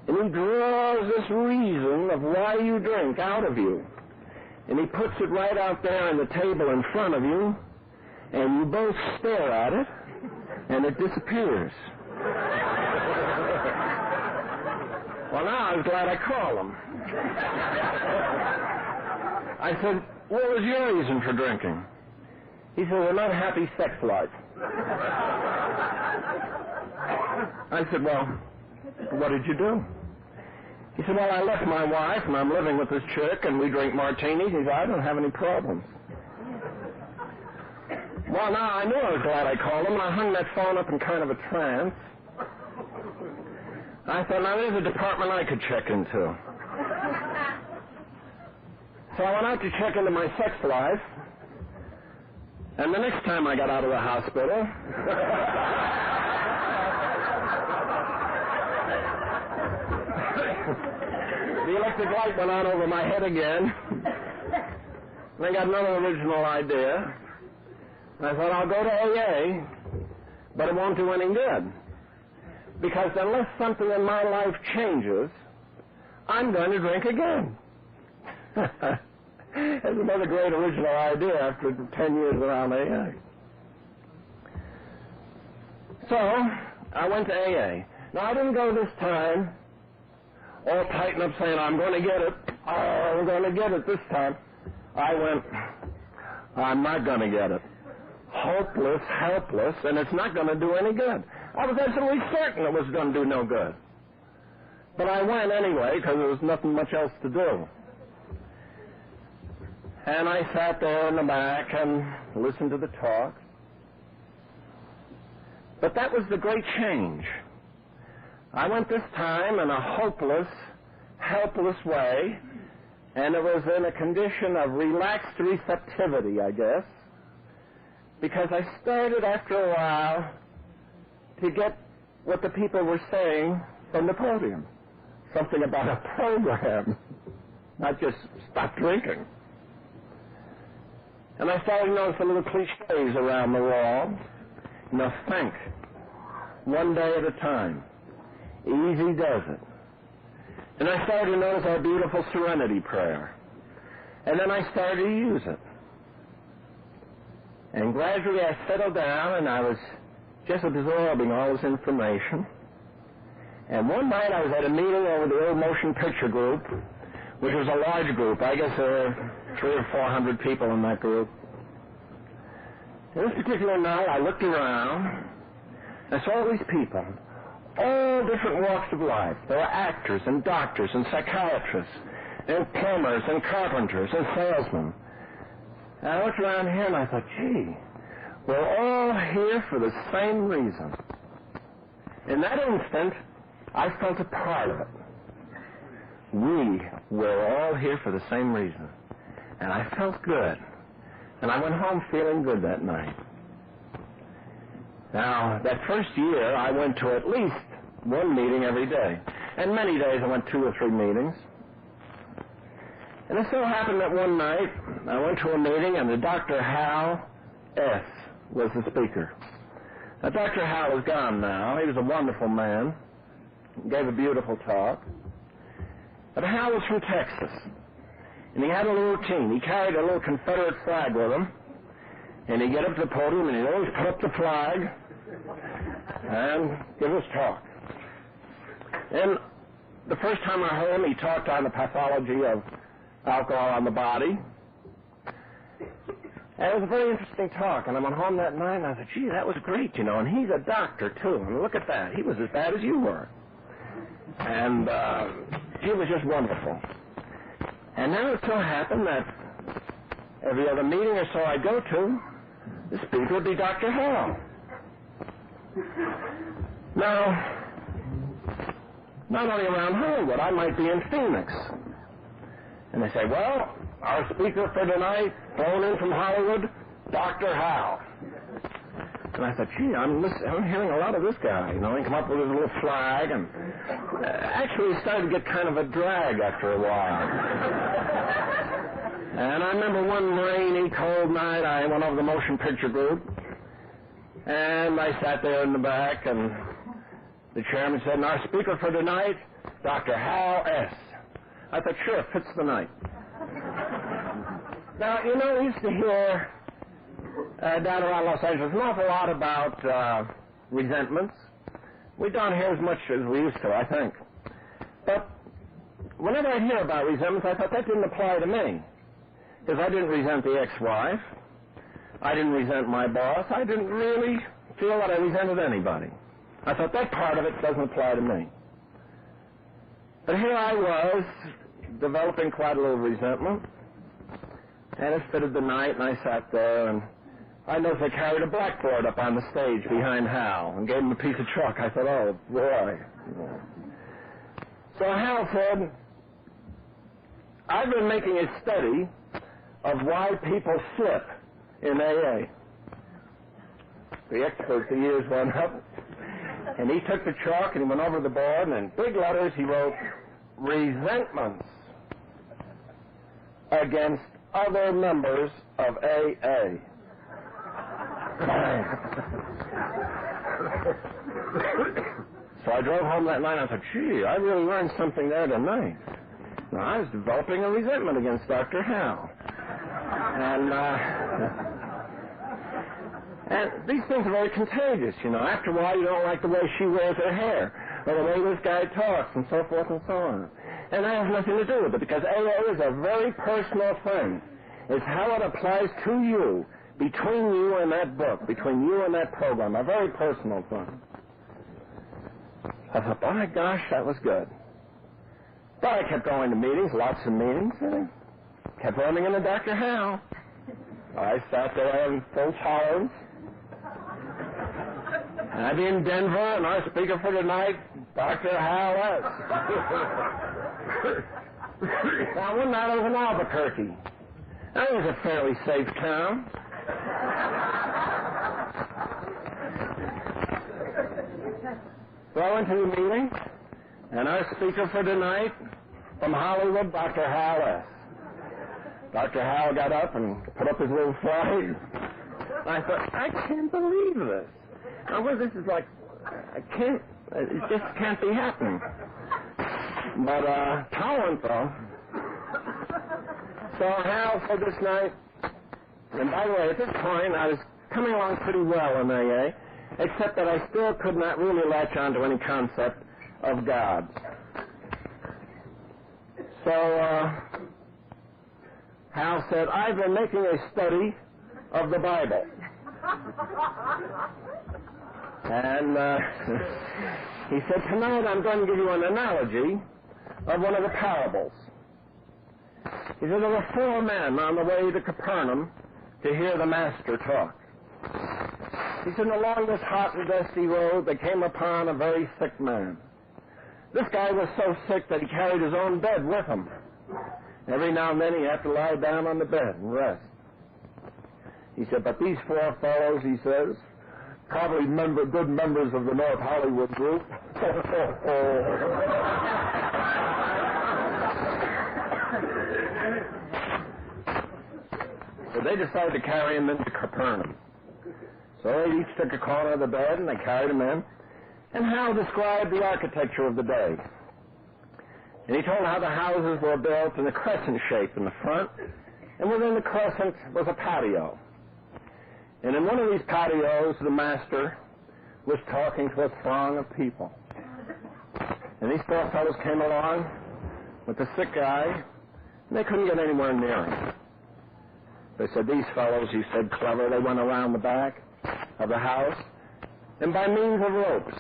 Speaker 3: and he draws this reason of why you drink out of you. And he puts it right out there on the table in front of you, and you both stare at it, and it disappears. Well, now I was glad I called him. I said, what was your reason for drinking? He said, an unhappy sex life. I said, well, what did you do? He said, well, I left my wife, and I'm living with this chick, and we drink martinis. He said, I don't have any problems. Well, now, I knew I was glad I called him, and I hung that phone up in kind of a trance. I thought, now, there's a department I could check into. So I went out to check into my sex life, and the next time I got out of the hospital... the electric light went on over my head again. And I got another original idea. And I thought, I'll go to AA, but it won't do any good. Because unless something in my life changes, I'm going to drink again. That's another great original idea after 10 years around AA. So, I went to AA. Now, I didn't go this time all tighten up saying, I'm going to get it. Oh, I'm going to get it this time. I went, I'm not going to get it. Hopeless, helpless, and it's not going to do any good. I was absolutely certain it was going to do no good. But I went anyway because there was nothing much else to do. And I sat there in the back and listened to the talk. But that was the great change. I went this time in a hopeless, helpless way, and it was in a condition of relaxed receptivity, I guess, because I started after a while to get what the people were saying from the podium, something about a program, not just stop drinking. And I started to notice the little cliches around the wall. You know, think, one day at a time. Easy does it. And I started to notice our beautiful Serenity prayer. And then I started to use it. And gradually I settled down and I was just absorbing all this information. And one night I was at a meeting over the old motion picture group, which was a large group. I guess there were 300 or 400 people in that group. And this particular night I looked around and saw all these people, all different walks of life. There were actors and doctors and psychiatrists and plumbers and carpenters and salesmen. And I looked around here and I thought, gee, we're all here for the same reason. In that instant, I felt a part of it. We were all here for the same reason. And I felt good. And I went home feeling good that night. Now, that first year, I went to at least one meeting every day. And many days I went 2 or 3 meetings. And it so happened that one night, I went to a meeting, and the Dr. Hal S. was the speaker. Now, Dr. Hal is gone now. He was a wonderful man. He gave a beautiful talk. But Hal was from Texas. And he had a little routine. He carried a little Confederate flag with him. And he'd get up to the podium, and he'd always put up the flag and give his talk. And the first time I heard him, he talked on the pathology of alcohol on the body. And it was a very interesting talk. And I went home that night, and I said, gee, that was great, you know. And he's a doctor, too. And look at that. He was as bad as you were. And he was just wonderful. And now it so happened that every other meeting or so I go to, the speaker would be Dr. Hall. Now, not only around Hollywood, I might be in Phoenix. And they say, well, our speaker for tonight, flown in from Hollywood, Dr. Howe. And I thought, gee, I'm hearing a lot of this guy. You know, he come up with his little flag, and actually it started to get kind of a drag after a while. And I remember one rainy, cold night, I went over the motion picture group, and I sat there in the back, and the chairman said, and our speaker for tonight, Dr. Hal S. I thought, sure, fits the night. Now, you know, we used to hear down around Los Angeles an awful lot about resentments. We don't hear as much as we used to, I think. But whenever I hear about resentments, I thought that didn't apply to me. Because I didn't resent the ex-wife. I didn't resent my boss. I didn't really feel that I resented anybody. I thought that part of it doesn't apply to me. But here I was, developing quite a little resentment. And it fitted the night, and I sat there, and I noticed they carried a blackboard up on the stage behind Hal and gave him a piece of chalk. I thought, oh, boy. So Hal said, I've been making a study of why people slip in AA. The expert, the ears went up, and he took the chalk and he went over the board, and in big letters he wrote, resentments against other members of AA. So I drove home that night, and I thought, gee, I really learned something there tonight. Now, I was developing a resentment against Dr. Howe. And these things are very contagious, you know. After a while, you don't like the way she wears her hair, or the way this guy talks, and so forth and so on. And that has nothing to do with it, because AA is a very personal thing. It's how it applies to you, between you and that book, between you and that program, a very personal thing. I thought, oh my gosh, that was good. But I kept going to meetings, lots of meetings, and I kept running into Dr. Howe. I sat there in full tolerance. And I'd be in Denver, and our speaker for tonight, Dr. Howe S. Now, one night I was in Albuquerque. That was a fairly safe town. So I went to the meeting, and our speaker for tonight, from Hollywood, Dr. Hal S. Dr. Hal got up and put up his little flag. I thought, I can't believe this. Now, well, this is like, it just can't be happening. But tolerant, though. So Hal said this night, and by the way, at this point, I was coming along pretty well in AA, except that I still could not really latch on to any concept of God. So Hal said, I've been making a study of the Bible. And he said, tonight I'm going to give you an analogy of one of the parables. He said, there were 4 men on the way to Capernaum to hear the Master talk. He said, along this hot and dusty road, they came upon a very sick man. This guy was so sick that he carried his own bed with him. Every now and then he had to lie down on the bed and rest. He said, but these 4 fellows, he says, probably good members of the North Hollywood group. So they decided to carry him into Capernaum. So they each took a corner of the bed and they carried him in. And Hal described the architecture of the day. And he told how the houses were built in a crescent shape in the front, and within the crescent was a patio. And in one of these patios, the master was talking to a throng of people. And these four fellows came along with the sick guy, and they couldn't get anywhere near him. They said, these fellows, he said, clever, they went around the back of the house, and by means of ropes,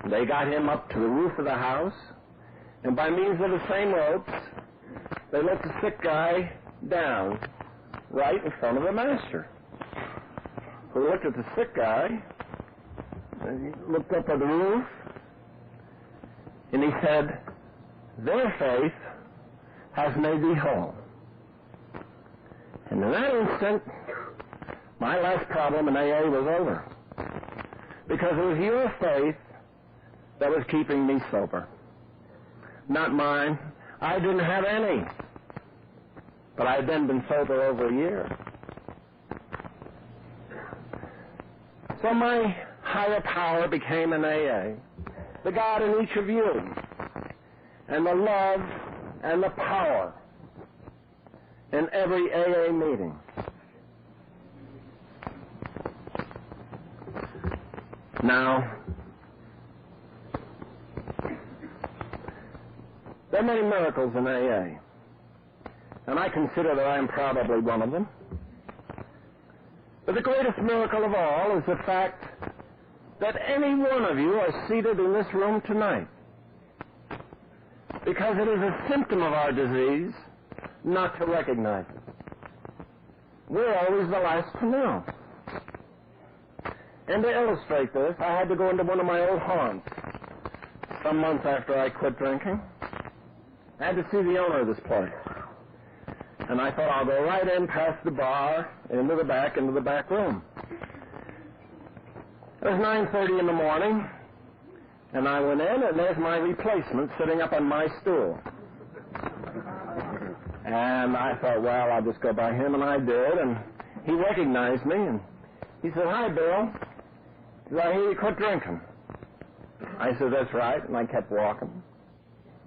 Speaker 3: they got him up to the roof of the house, and by means of the same ropes, they let the sick guy down right in front of the master, who looked at the sick guy, and he looked up at the roof, and he said, their faith has made thee whole. And in that instant, my last problem in AA was over. Because it was your faith that was keeping me sober. Not mine. I didn't have any. But I had then been sober over a year. So my higher power became an AA. The God in each of you. And the love and the power in every AA meeting. Now, there are many miracles in AA, and I consider that I am probably one of them. But the greatest miracle of all is the fact that any one of you are seated in this room tonight, because it is a symptom of our disease not to recognize it. We're always the last to know. And to illustrate this, I had to go into one of my old haunts some months after I quit drinking. I had to see the owner of this place. And I thought, I'll go right in past the bar, into the back room. It was 9:30 in the morning, and I went in, and there's my replacement sitting up on my stool. And I thought, well, I'll just go by him, and I did, and he recognized me, and he said, hi, Bill. He said, I hear you quit drinking. I said, that's right, and I kept walking.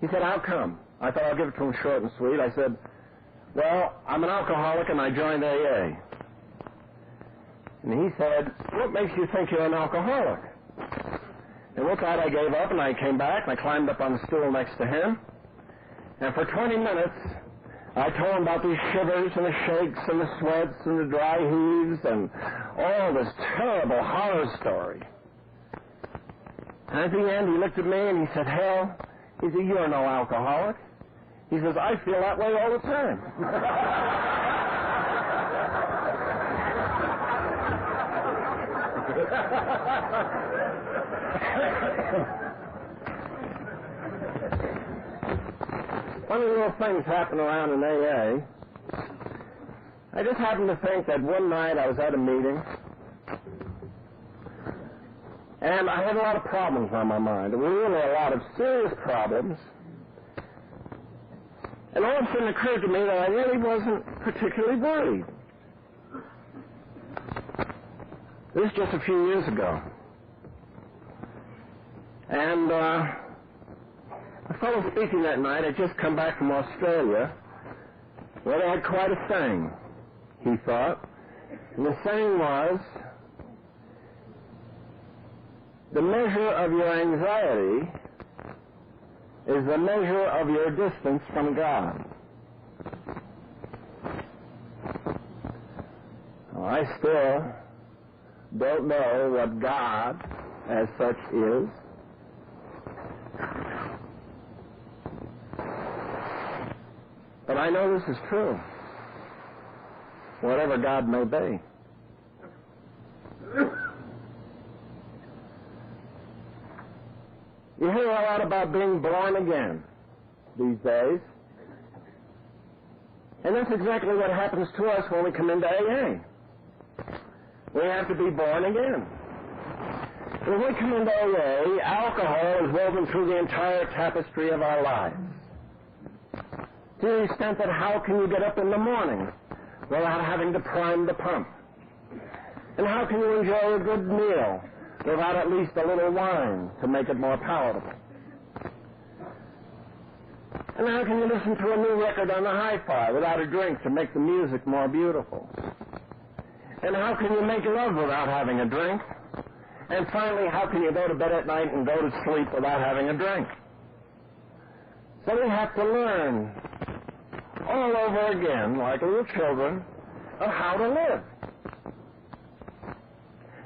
Speaker 3: He said, how come? I thought I'll give it to him short and sweet. I said, well, I'm an alcoholic, and I joined AA. And he said, what makes you think you're an alcoholic? And with that, I gave up, and I came back, and I climbed up on the stool next to him. And for 20 minutes, I told him about these shivers and the shakes and the sweats and the dry heaves and all this terrible horror story. And at the end, he looked at me and he said, Hal, he said, you're no alcoholic. He says, I feel that way all the time. Funny little things happen around in AA. I just happened to think that one night I was at a meeting, and I had a lot of problems on my mind. There were really a lot of serious problems. And all of a sudden it occurred to me that I really wasn't particularly worried. This was just a few years ago. And a fellow speaking that night had just come back from Australia, where they had quite a saying, he thought. And the saying was, the measure of your anxiety is the measure of your distance from God. Well, I still don't know what God as such is. But I know this is true, whatever God may be. You hear a lot about being born again these days. And that's exactly what happens to us when we come into AA. We have to be born again. When we come into AA, alcohol is woven through the entire tapestry of our lives. To the extent that how can you get up in the morning without having to prime the pump? And how can you enjoy a good meal without at least a little wine to make it more palatable? And how can you listen to a new record on the hi-fi without a drink to make the music more beautiful? And how can you make love without having a drink? And finally, how can you go to bed at night and go to sleep without having a drink? So we have to learn all over again, like little children, of how to live.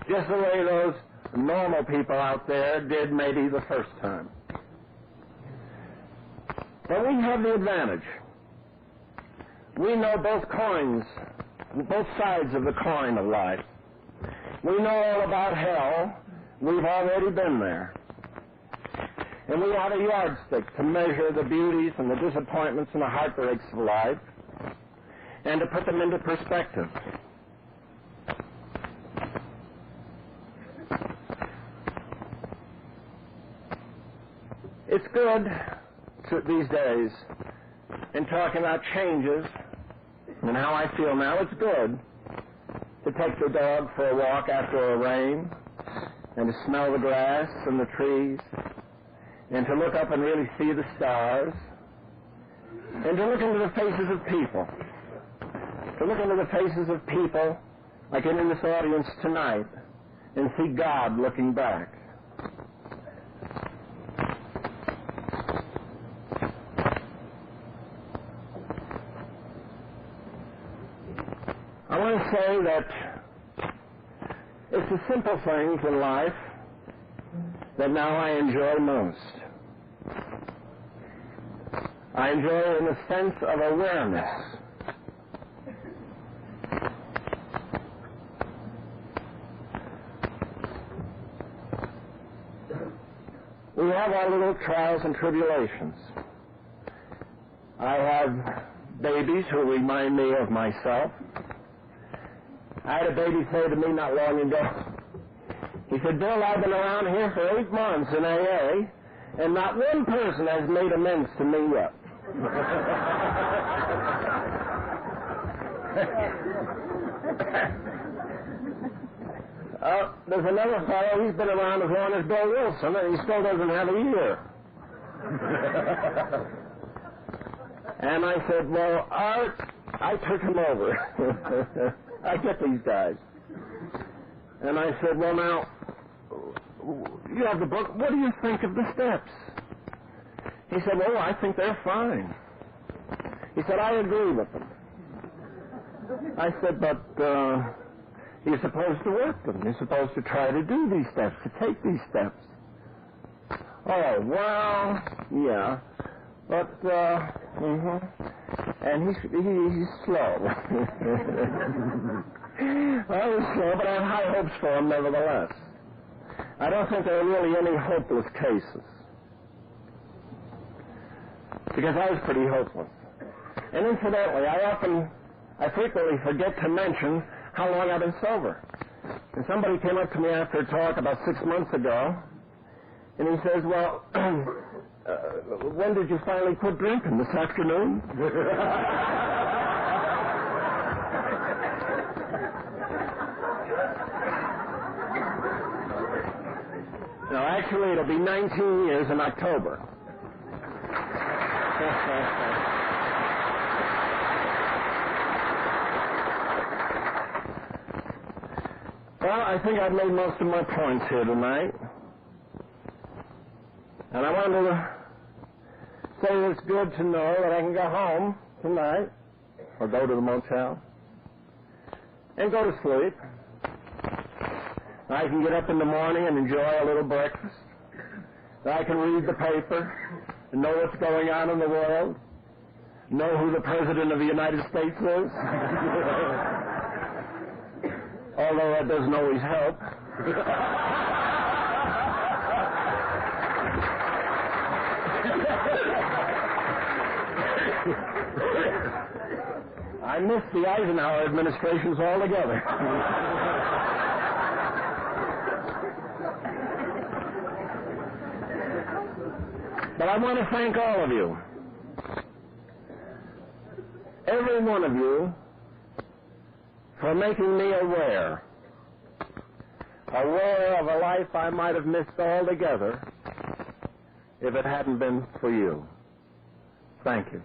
Speaker 3: Just the way those normal people out there did maybe the first time. But we have the advantage. We know both coins, both sides of the coin of life. We know all about hell. We've already been there. And we have a yardstick to measure the beauties and the disappointments and the heartbreaks of life and to put them into perspective. It's good these days in talking about changes and how I feel now. It's good to take the dog for a walk after a rain and to smell the grass and the trees and to look up and really see the stars and to look into the faces of people. To look into the faces of people like in this audience tonight and see God looking back. I want to say that it's the simple things in life that now I enjoy most. I enjoy it in the sense of awareness. We have our little trials and tribulations. I have babies who remind me of myself. I had a baby say to me not long ago, he said, "Bill, I've been around here for 8 months in AA, and not one person has made amends to me yet." There's another fellow, he's been around as long as Bill Wilson, and he still doesn't have a year. And I said, "Well, Art," I took him over. I get these guys. And I said, "Well, now, you have the book. What do you think of the steps?" He said, "Well, I think they're fine." He said, "I agree with them." I said, "But you're supposed to work them. You're supposed to try to do these steps, to take these steps." "Oh, well, yeah. But, And he's slow. Well, he's slow, but I have high hopes for him nevertheless. I don't think there are really any hopeless cases. Because I was pretty hopeless. And incidentally, I frequently forget to mention how long I've been sober. And somebody came up to me after a talk about 6 months ago, and he says, "Well, when did you finally quit drinking? This afternoon?" No, actually, it'll be 19 years in October. Well, I think I've made most of my points here tonight. And I wanted to say it's good to know that I can go home tonight, or go to the motel, and go to sleep. I can get up in the morning and enjoy a little breakfast. I can read the paper and know what's going on in the world, know who the President of the United States is. Although that doesn't always help. I miss the Eisenhower administrations altogether. But I want to thank all of you. Every one of you for making me aware of a life I might have missed altogether if it hadn't been for you. Thank you.